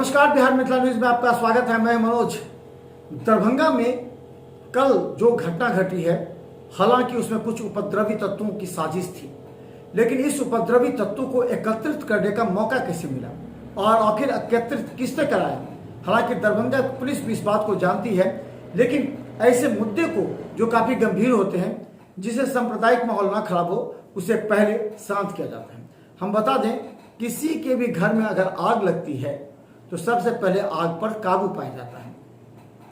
नमस्कार, बिहार मिथिला न्यूज में आपका स्वागत है। मैं मनोज। दरभंगा में कल जो घटना घटी है, हालांकि उसमें कुछ उपद्रवी तत्वों की साजिश थी, लेकिन इस उपद्रवी तत्वों को एकत्रित करने का मौका कैसे मिला और आखिर एकत्रित किसने कराया? हालांकि दरभंगा पुलिस भी इस बात को जानती है, लेकिन ऐसे मुद्दे को जो काफी गंभीर होते हैं, जिसे सांप्रदायिक माहौल ना खराब हो, उसे पहले शांत किया जाता है। हम बता दें, किसी के भी घर में अगर आग लगती है तो सबसे पहले आग पर काबू पाया जाता है,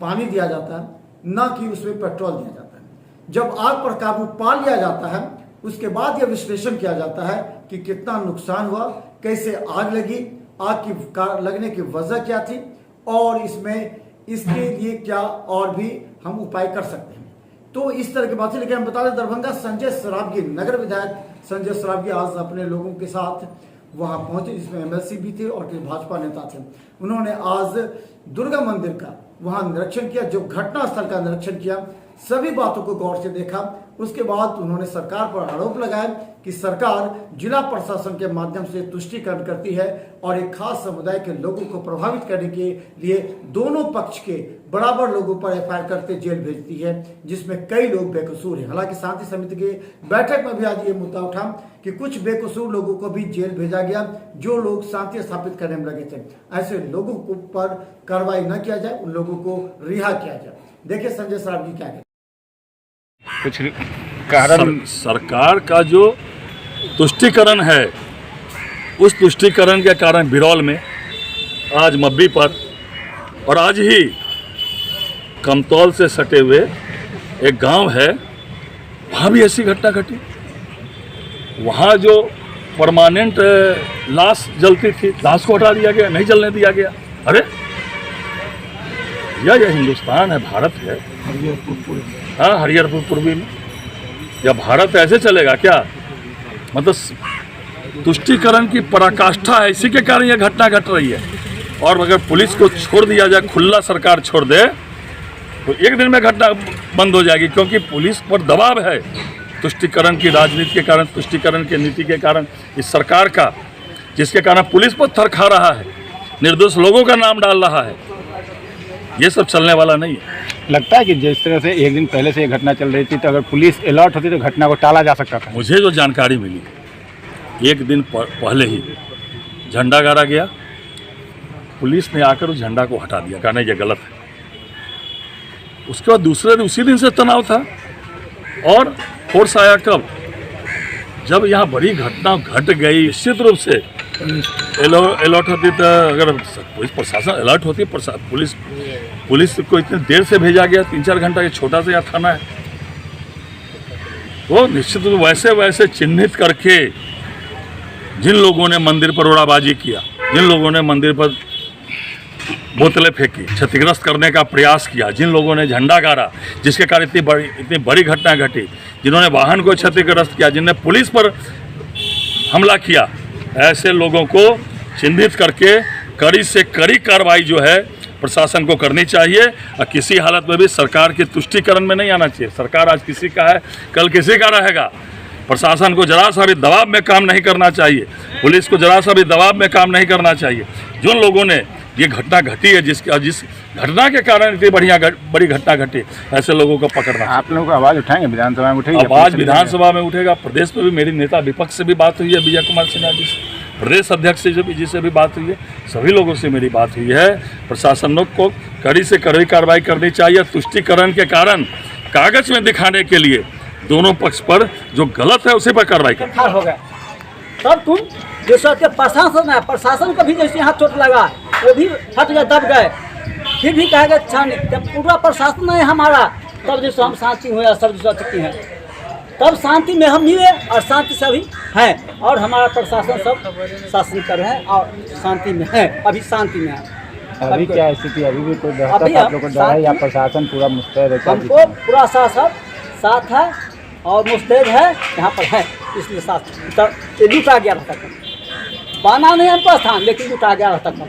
पानी दिया जाता है, ना कि उसमें पेट्रोल दिया जाता है। जब आग पर काबू पा लिया जाता है, उसके बाद यह विश्लेषण किया जाता है कि कितना नुकसान हुआ, कैसे आग लगी, आग की लगने की वजह क्या थी और इसके लिए क्या और भी हम उपाय कर सकते हैं। तो इस तरह की बातें लेकर हम बता दें, दरभंगा संजय सरावगी, नगर विधायक संजय सरावगी आज अपने लोगों के साथ वहां पहुंचे, जिसमें एमएलसी भी थे और कुछ भाजपा नेता थे। उन्होंने आज दुर्गा मंदिर का वहां निरीक्षण किया, जो घटना स्थल का निरीक्षण किया, सभी बातों को गौर से देखा। उसके बाद उन्होंने सरकार पर आरोप लगाया कि सरकार जिला प्रशासन के माध्यम से तुष्टीकरण करती है और एक खास समुदाय के लोगों को प्रभावित करने के लिए दोनों पक्ष के बराबर लोगों पर एफआईआर करते जेल भेजती है, जिसमें कई लोग बेकसूर हैं। हालांकि शांति समिति की बैठक में भी आज ये मुद्दा उठा कि कुछ बेकसूर लोगों को भी जेल भेजा गया, जो लोग शांति स्थापित करने में लगे थे। ऐसे लोगों को पर कार्रवाई न किया जाए, उन लोगों को रिहा किया जाए। देखिए संजय सरावगी क्या कहते हैं। कुछ कारण सरकार का जो तुष्टीकरण है, उस तुष्टीकरण के कारण बिरौल में आज मब्बी पर और आज ही कमतौल से सटे हुए एक गांव है, वहाँ भी ऐसी घटना घटी। वहाँ जो परमानेंट लाश जलती थी, लाश को हटा दिया गया, नहीं जलने दिया गया। अरे यह हिंदुस्तान है, भारत है। हाँ, हरिहरपुर पूर्वी में या भारत ऐसे चलेगा क्या? मतलब तुष्टीकरण की पराकाष्ठा है, इसी के कारण यह घटना घट रही है। और अगर पुलिस को छोड़ दिया जाए, खुला सरकार छोड़ दे, तो एक दिन में घटना बंद हो जाएगी, क्योंकि पुलिस पर दबाव है तुष्टीकरण की राजनीति के कारण, तुष्टीकरण की नीति के कारण, इस सरकार का, जिसके कारण पुलिस पर थर खा रहा है, निर्दोष लोगों का नाम डाल रहा है। ये सब चलने वाला नहीं है। लगता है कि जिस तरह से एक दिन पहले से ये घटना चल रही थी, तो अगर पुलिस अलर्ट होती तो घटना को टाला जा सकता था। मुझे जो जानकारी मिली, एक दिन पहले ही झंडा गाड़ा गया, पुलिस ने आकर उस झंडा को हटा दिया, कहना ये गलत है। उसके बाद दूसरे दिन, उसी दिन से तनाव था। और फोर्स आया कब? जब यहाँ बड़ी घटना घट गई। निश्चित रूप से अलर्ट होती, तो अगर पुलिस प्रशासन अलर्ट होती, पुलिस को इतनी देर से भेजा गया, 3-4 घंटा के छोटा सा यहाँ थाना है, तो निश्चित रूप वैसे चिन्हित करके जिन लोगों ने मंदिर पर उड़ाबाजी किया, जिन लोगों ने मंदिर पर बोतलें फेंकी, क्षतिग्रस्त करने का प्रयास किया, जिन लोगों ने झंडा गाड़ा, जिसके कारण इतनी बड़ी घटना घटी, जिन्होंने वाहन को क्षतिग्रस्त किया, जिन्होंने पुलिस पर हमला किया, ऐसे लोगों को चिन्हित करके कड़ी से कड़ी कार्रवाई जो है प्रशासन को करनी चाहिए। और किसी हालत में भी सरकार के तुष्टीकरण में नहीं आना चाहिए। सरकार आज किसी का है, कल किसी का रहेगा। प्रशासन को जरा सा भी दबाव में काम नहीं करना चाहिए, पुलिस को जरा सा भी दबाव में काम नहीं करना चाहिए। जिन लोगों ने ये घटना घटी है, जिस घटना के कारण इतनी बड़ी घटना घटी, ऐसे लोगों को पकड़ना। आप लोगों को आवाज़ उठाएंगे, विधानसभा में उठेगी? आवाज़ विधानसभा में उठेगा। प्रदेश में भी मेरी नेता विपक्ष से भी बात हुई है, विजय कुमार सिन्हा जी से, प्रदेश अध्यक्ष जी से भी बात हुई है, सभी लोगों से मेरी बात हुई है। प्रशासन को कड़ी से कड़ी कार्रवाई करनी चाहिए। तुष्टीकरण के कारण कागज में दिखाने के लिए दोनों पक्ष पर जो गलत है, उसी पर कार्रवाई कर हो गया। तब तुम जो सबके प्रशासन है, प्रशासन को भी जैसे यहाँ चोट लगा, वो भी हट गए, दब गए, फिर भी कहेगा जब पूरा प्रशासन है हमारा, तब जैसे हम शांति हुए, सब जो चुकी हैं, तब शांति में हम मिले और शांति से अभी हैं। और हमारा प्रशासन सब शासन कर रहे हैं और शांति में है, अभी शांति में है। अभी क्या स्थिति? अभी भी कोई दहशत आप लोगों को डर है या प्रशासन पूरा मुस्तैद है? हमको पूरा साथ है और मुस्तैद है, यहाँ पर है, इसलिए साथ लूटा गया रहता था, बाना नहीं हमको स्थान, लेकिन लूटा गया रहता था,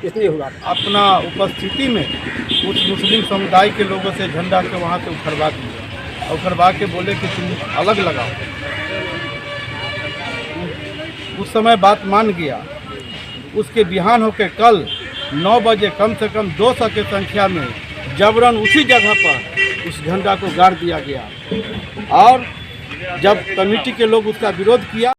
इसलिए हुआ। अपना उपस्थिति में कुछ मुस्लिम समुदाय के लोगों से झंडा के वहाँ से उखड़वा दिया, उखड़वा के बोले कि तुम अलग लगाओ। उस समय बात मान गया। उसके बिहान होकर कल 9 बजे कम से कम 200 की संख्या में जबरन उसी जगह पर उस झंडा को गाड़ दिया गया और जब कमेटी के लोग उसका विरोध किया